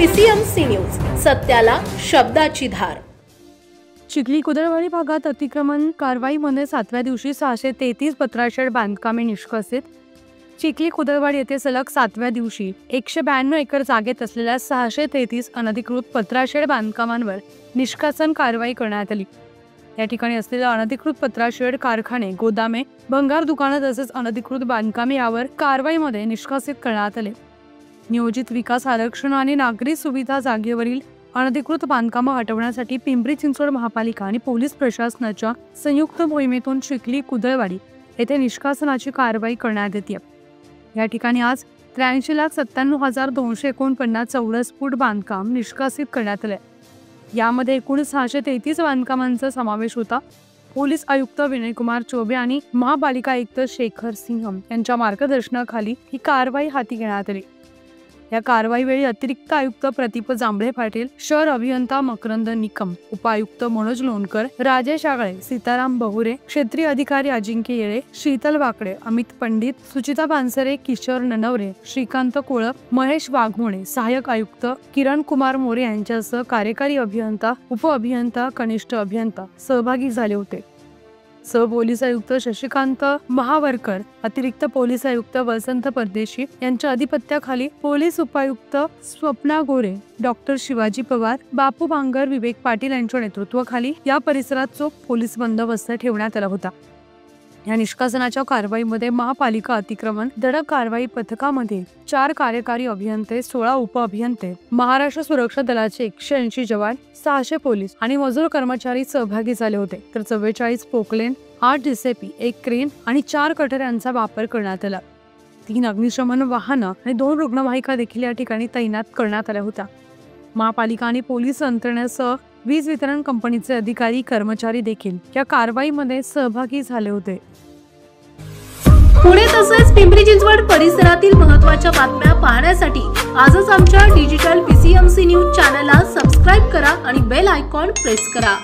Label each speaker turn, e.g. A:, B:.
A: PCMC news, सत्याला शब्दाची धार।
B: चिखली कुदळवाडी भागात अतिक्रमण कारवाईमध्ये 7व्या दिवशी 633 पत्राशेड बांधकामे निष्कासित। चिखली कुदळवाडी येथे सलग 7व्या दिवशी 192 एकर जागेत असलेल्या 633 अनधिकृत पत्राशेड बांधकामांवर निष्कासन कारवाई करण्यात आली। या ठिकाणी असलेल्या अनधिकृत पत्राशेड कारखाने, गोदामे, भंगार दुकाने तसेच अनधिकृत बांधकामे यावर कारवाईमध्ये निष्कासित करण्यात आले। नियोजित विकास आरक्षण आणि नागरी सुविधा जागेवरील अनधिकृत बांधकामे हटवण्यासाठी पिंपरी चिंचवड महापालिका आणि पोलीस प्रशासनाच्या संयुक्त मोहिमेतून चिखली कुदळवाडी येथे निष्कासनाची कारवाई करण्यात येते। या ठिकाणी आज 83,97,249 चौरस फूट बांधकाम निष्कासित करण्यात आले। यामध्ये एकूण 633 बांधकामांचा समावेश होता। पोलीस आयुक्त विनयकुमार चौबे आणि महापालिका आयुक्त शेखर सिंह यांच्या मार्गदर्शनाखाली ही कारवाई हाती घेण्यात आली। या कारवाईवेळी अतिरिक्त आयुक्त प्रदीप जांभळे पाटील, शहर अभियंता मकरंद निकम, उपायुक्त मनोज लोणकर, राजेश आगळे, सीताराम बहुरे, क्षेत्रीय अधिकारी अजिंक्य येळे, शीतल वाकडे, अमित पंडित, सुचिता पानसरे, किशोर ननवरे, श्रीकांत कोळप, महेश वाघमोडे, सहाय्यक आयुक्त किरण कुमार मोरे यांच्यासह कार्यकारी अभियंता, उप अभियंता, कनिष्ठ अभियंता सहभागी झाले होते। सह पोलीस आयुक्त शशिकांत महावरकर, अतिरिक्त पोलीस आयुक्त वसंत परदेशी यांच्या अधिपत्याखाली पोलीस उपायुक्त स्वप्ना गोरे, डॉक्टर शिवाजी पवार, बापू भांगर, विवेक पाटील यांच्या नेतृत्वाखाली या परिसरात चोख पोलीस बंदोबस्त ठेवण्यात आला होता। या निष्कासनाच्या कारवाईमध्ये महापालिका अतिक्रमण धडक कारवाई पथकामध्ये 4 कार्यकारी अभियंते, 16 उप अभियंते, महाराष्ट्र सुरक्षा दलाचे 180 जवान, 600 पोलीस आणि मजूर कर्मचारी सहभागी झाले होते। तर 44 पोकलेन, 8 DCP, 1 क्रेन आणि 4 कटर यांचा वापर करण्यात आला। 3 अग्निशमन वाहनं आणि 2 रुग्णवाहिका देखील या ठिकाणी तैनात करण्यात आल्या होत्या। महापालिका आणि पोलीस यंत्रणेसह वीज वितरण कंपनीचे अधिकारी, कर्मचारी देखील या कारवाईमध्ये सहभागी झाले होते।
A: पुणे तसेच पिंपरी चिंचवड परिसरातील महत्त्वाच्या बातम्या पाहण्यासाठी आजच आमच्या डिजिटल PCMC न्यूज चॅनलला सबस्क्राइब करा आणि बेल आयकॉन प्रेस करा।